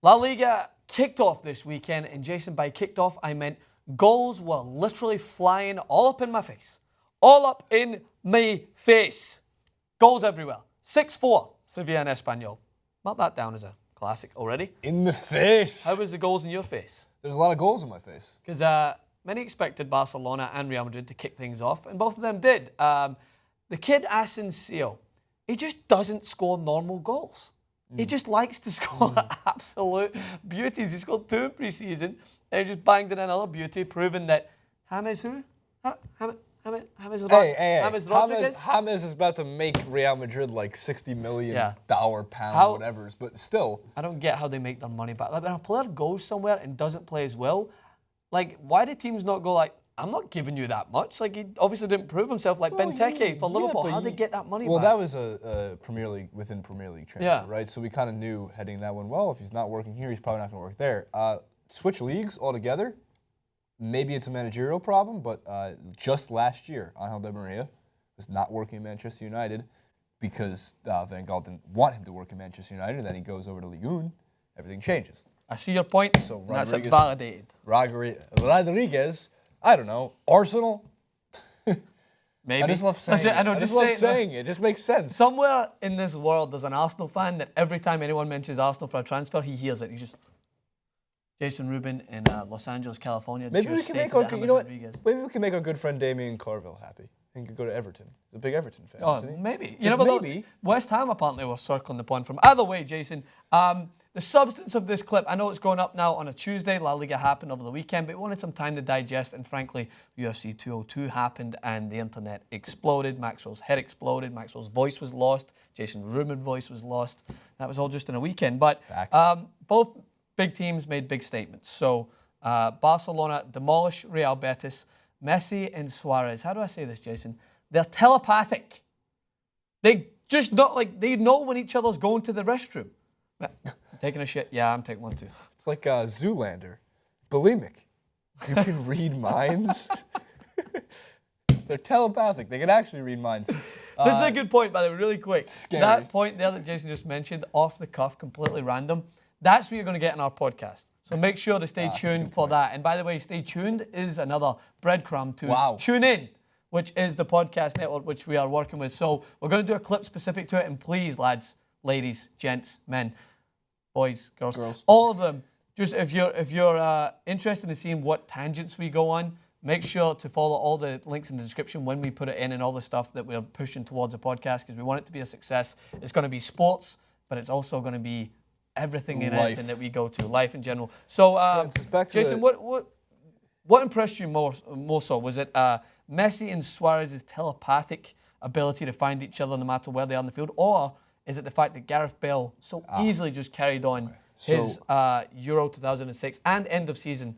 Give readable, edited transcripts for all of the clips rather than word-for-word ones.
La Liga kicked off this weekend, and Jason, by kicked off, I meant goals were literally flying all up in my face. All up in my face. Goals everywhere. 6-4, Sevilla and Espanyol. Mark that down as a classic already. In the face. How was the goals in your face? There's a lot of goals in my face. Because many expected Barcelona and Real Madrid to kick things off, and both of them did. The kid Asensio, he just doesn't score normal goals. He just likes to score absolute beauties. He scored 2 in pre-season, and he just bangs in another beauty, proving that James who? James Rodriguez? James is about to make Real Madrid like $60 million whatever's, but still. I don't get how they make their money back. Like, when a player goes somewhere and doesn't play as well, like, why do teams not go like, I'm not giving you that much? Like, he obviously didn't prove himself, like Benteke for Liverpool. How'd they get that money back? Well, that was a Premier League transfer, right? So we kind of knew heading that one, well, if he's not working here, he's probably not going to work there. Switch leagues altogether. Maybe it's a managerial problem, but just last year, Angel Di Maria was not working in Manchester United because Van Gaal didn't want him to work in Manchester United, and then he goes over to Liga 1. Everything changes. I see your point. So that's validated. Rodriguez, I don't know, Arsenal? Maybe. I just love saying it. I know, I just love saying it. It just makes sense. Somewhere in this world, there's an Arsenal fan that every time anyone mentions Arsenal for a transfer, he hears it. He's just... Jason Rubin in Los Angeles, California. Maybe we can make our, maybe we can make our good friend Damien Carville happy. He could go to Everton. He's a big Everton fan, isn't he? Maybe. You know, maybe. West Ham apparently was circling the pond from. Either way, Jason, the substance of this clip, I know it's going up now on a Tuesday. La Liga happened over the weekend, but we wanted some time to digest, and frankly, UFC 202 happened, and the internet exploded. Maxwell's head exploded. Maxwell's voice was lost. Jason Rubin's voice was lost. That was all just in a weekend. But both big teams made big statements. So Barcelona demolished Real Betis. Messi and Suarez. How do I say this, Jason? They're telepathic. They just not like, they know when each other's going to the restroom. Taking a shit? Yeah, I'm taking one too. It's like Zoolander. Bulimic. You can read minds. They're telepathic. They can actually read minds. This is a good point, by the way, really quick. Scary. That point there that Jason just mentioned, off the cuff, completely random, that's what you're going to get in our podcast. So make sure to stay tuned for that. And by the way, Stay Tuned is another breadcrumb to Tune In, which is the podcast network which we are working with. So we're going to do a clip specific to it. And please, lads, ladies, gents, men, boys, girls, all of them, just if you're interested in seeing what tangents we go on, make sure to follow all the links in the description when we put it in and all the stuff that we're pushing towards a podcast, because we want it to be a success. It's going to be sports, but it's also going to be everything and anything that we go to, life in general. So, Jason, what impressed you more so? Was it Messi and Suarez's telepathic ability to find each other no matter where they are on the field, or is it the fact that Gareth Bale so easily just carried on his Euro 2006 and end of season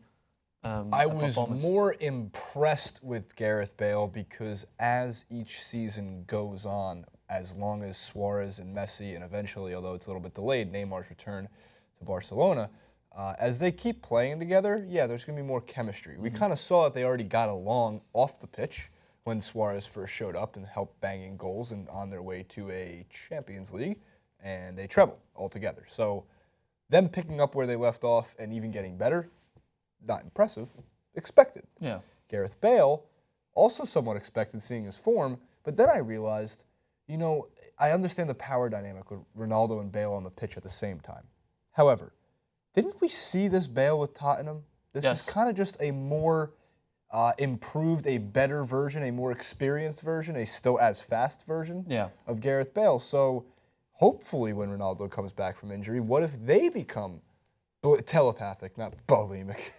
I was more impressed with Gareth Bale because as each season goes on, as long as Suarez and Messi, and eventually, although it's a little bit delayed, Neymar's return to Barcelona, as they keep playing together, yeah, there's going to be more chemistry. We kind of saw that they already got along off the pitch when Suarez first showed up and helped bang in goals and on their way to a Champions League, and they treble altogether. So them picking up where they left off and even getting better, not impressive, expected. Yeah. Gareth Bale, also somewhat expected seeing his form, but then I realized, you know, I understand the power dynamic with Ronaldo and Bale on the pitch at the same time. However, didn't we see this Bale with Tottenham? This is kind of just a more improved, a better version, a more experienced version, a still as fast version of Gareth Bale. So hopefully when Ronaldo comes back from injury, what if they become telepathic, not bulimic?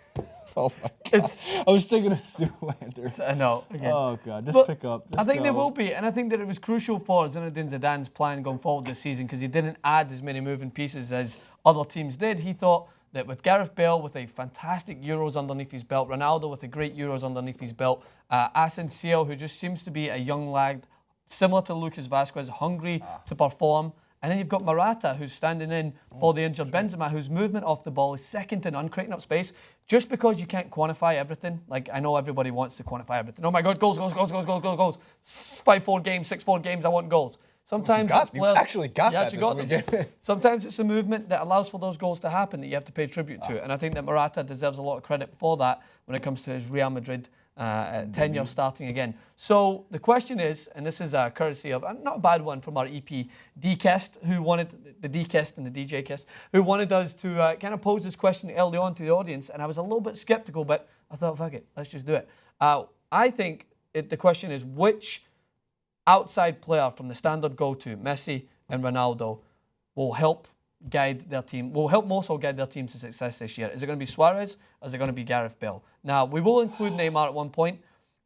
Oh my God. I was thinking of Zoolander. I know. Again. Oh God, just pick up. I think they will be, and I think that it was crucial for Zinedine Zidane's plan going forward this season because he didn't add as many moving pieces as other teams did. He thought that with Gareth Bale with a fantastic Euros underneath his belt, Ronaldo with a great Euros underneath his belt, Asensio, who just seems to be a young lad, similar to Lucas Vazquez, hungry to perform. And then you've got Morata, who's standing in for the injured Benzema, whose movement off the ball is second to none, creating up space. Just because you can't quantify everything, like I know everybody wants to quantify everything. Oh my God, goals, goals, goals, goals, goals, goals, goals. 5-4 games, 6-4 games, I want goals. Sometimes you actually got that this weekend. Sometimes it's a movement that allows for those goals to happen that you have to pay tribute to. And I think that Morata deserves a lot of credit for that when it comes to his Real Madrid tenure starting again. So the question is, and this is a courtesy of, not a bad one from our EP DCast, who wanted, the DCast and the DJ Cast, who wanted us to kind of pose this question early on to the audience. And I was a little bit skeptical, but I thought, fuck it, let's just do it. I think the question is, which outside player from the standard go-to, Messi and Ronaldo, will help guide their team, will help more so guide their team to success this year? Is it going to be Suarez or is it going to be Gareth Bale? Now, we will include Neymar at one point,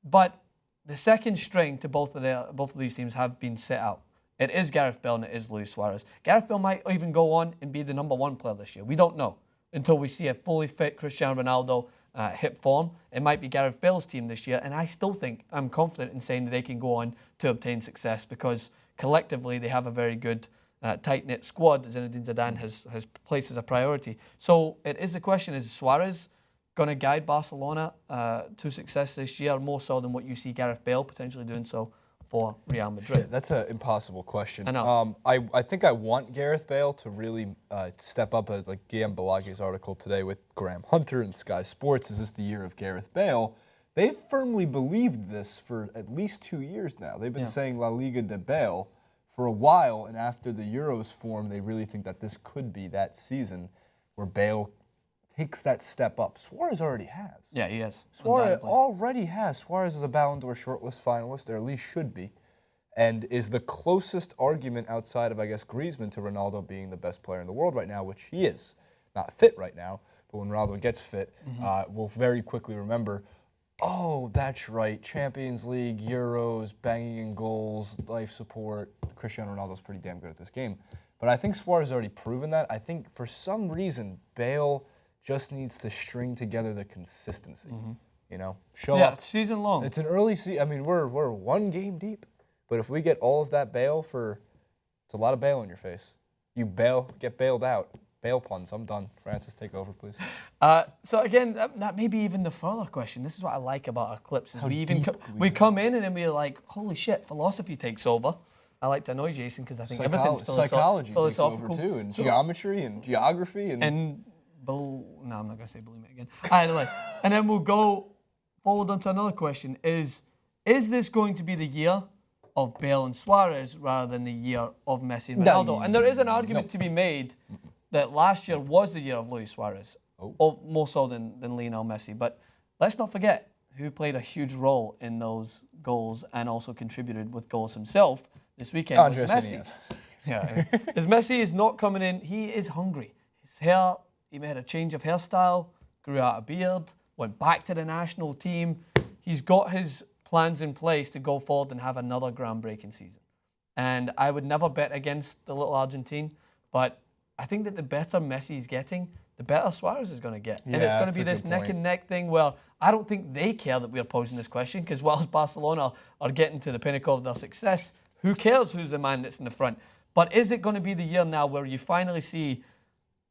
but the second string to both of these teams have been set out. It is Gareth Bale and it is Luis Suarez. Gareth Bale might even go on and be the #1 player this year. We don't know until we see a fully fit Cristiano Ronaldo hit form. It might be Gareth Bale's team this year, and I still think I'm confident in saying that they can go on to obtain success because collectively they have a very good tight-knit squad that Zinedine Zidane has placed as a priority. So it is the question, is Suarez going to guide Barcelona to success this year more so than what you see Gareth Bale potentially doing so for Real Madrid? Shit, that's an impossible question. I know. I think I want Gareth Bale to really step up, as like Guillaume Balaguer's article today with Graham Hunter and Sky Sports. Is this the year of Gareth Bale? They've firmly believed this for at least 2 years now. They've been saying La Liga de Bale for a while, and after the Euros form, they really think that this could be that season where Bale takes that step up. Suarez already has. Yeah, he has. Suarez already has. Suarez is a Ballon d'Or shortlist finalist, or at least should be, and is the closest argument outside of, I guess, Griezmann to Ronaldo being the best player in the world right now, which he is. Not fit right now, but when Ronaldo gets fit, we'll very quickly remember, oh, that's right, Champions League, Euros, banging in goals, life support. Cristiano Ronaldo's pretty damn good at this game. But I think Suarez has already proven that. I think for some reason, Bale just needs to string together the consistency. You know, show up. Yeah, season long. It's an early season. I mean, we're 1 game deep. But if we get all of that Bale it's a lot of Bale in your face. You get bailed out. Bale puns. I'm done. Francis, take over, please. So again, that may be even the further question. This is what I like about our clips. Is we come in and then we're like, holy shit, philosophy takes over. I like to annoy Jason because I think everything's psychology philosophical takes over too, and geometry and geography and no, I'm not going to say bulimic again. Either way. And then we'll go forward onto another question. Is this going to be the year of Bale and Suarez rather than the year of Messi and Ronaldo? And there is an argument to be made that last year was the year of Luis Suarez, more so than Lionel Messi. But let's not forget who played a huge role in those goals and also contributed with goals himself this weekend was Messi. Yeah, as Messi is not coming in, he is hungry. His hair, he made a change of hairstyle, grew out a beard, went back to the national team. He's got his plans in place to go forward and have another groundbreaking season. And I would never bet against the little Argentine, but I think that the better Messi is getting, the better Suarez is going to get. And it's going to be this neck and neck thing where I don't think they care that we're posing this question, because whilst Barcelona are getting to the pinnacle of their success, who cares who's the man that's in the front? But is it going to be the year now where you finally see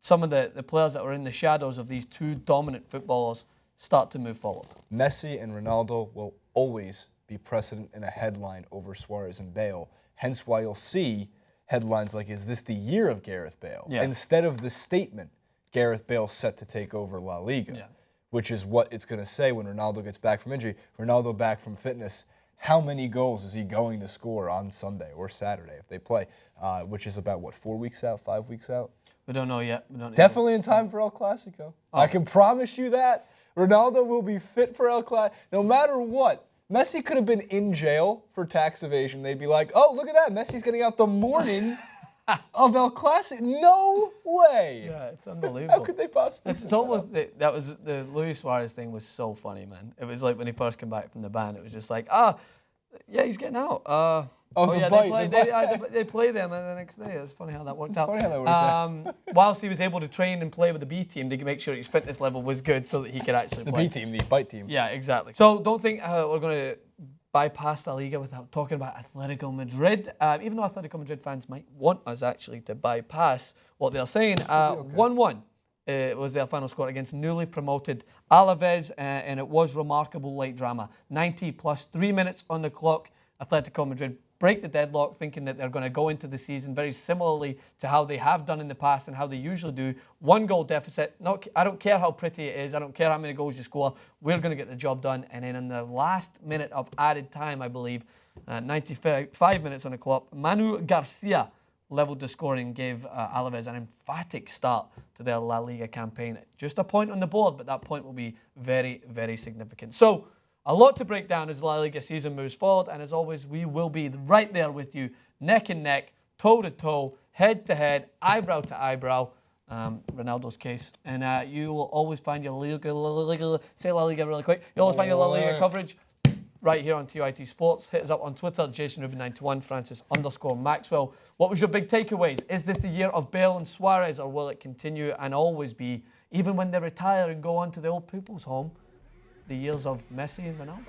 some of the players that are in the shadows of these two dominant footballers start to move forward? Messi and Ronaldo will always be precedent in a headline over Suarez and Bale. Hence why you'll see headlines like, is this the year of Gareth Bale? Yeah. Instead of the statement, Gareth Bale set to take over La Liga, which is what it's going to say when Ronaldo gets back from injury. Ronaldo back from fitness. How many goals is he going to score on Sunday or Saturday if they play? Which is about, 4 weeks out, 5 weeks out? We don't know yet. Definitely in time for El Clasico. I can promise you that. Ronaldo will be fit for El Clasico no matter what. Messi could have been in jail for tax evasion. They'd be like, oh, look at that. Messi's getting out the morning of El Clasico. No way. Yeah, it's unbelievable. How could they possibly? It's almost that was the Luis Suarez thing was so funny, man. It was like when he first came back from the ban, it was just like, yeah, he's getting out. They play them and the next day. It's funny how that worked out. Funny how that worked out. Whilst he was able to train and play with the B team to make sure his fitness level was good so that he could actually play. The B team, the bite team. Yeah, exactly. So don't think we're going to bypass La Liga without talking about Atletico Madrid. Even though Atletico Madrid fans might want us actually to bypass what they're saying. 1-1 was their final score against newly promoted Alaves, and it was remarkable late drama. 90 plus 3 minutes on the clock. Atletico Madrid break the deadlock, thinking that they're going to go into the season very similarly to how they have done in the past and how they usually do. 1 goal deficit. I don't care how pretty it is. I don't care how many goals you score. We're going to get the job done. And then in the last minute of added time, I believe, 95 minutes on the clock, Manu Garcia leveled the scoring, gave Alaves an emphatic start to their La Liga campaign. Just a point on the board, but that point will be very, very significant. So, a lot to break down as the La Liga season moves forward, and as always, we will be right there with you, neck and neck, toe to toe, head to head, eyebrow to eyebrow, Ronaldo's case. And you will always find your say La Liga really quick. You always find your La Liga coverage right here on TYT Sports. Hit us up on Twitter, JasonRubin91, Francis_Maxwell. What was your big takeaways? Is this the year of Bale and Suarez, or will it continue and always be, even when they retire and go on to the old people's home, the years of Messi and Ronaldo?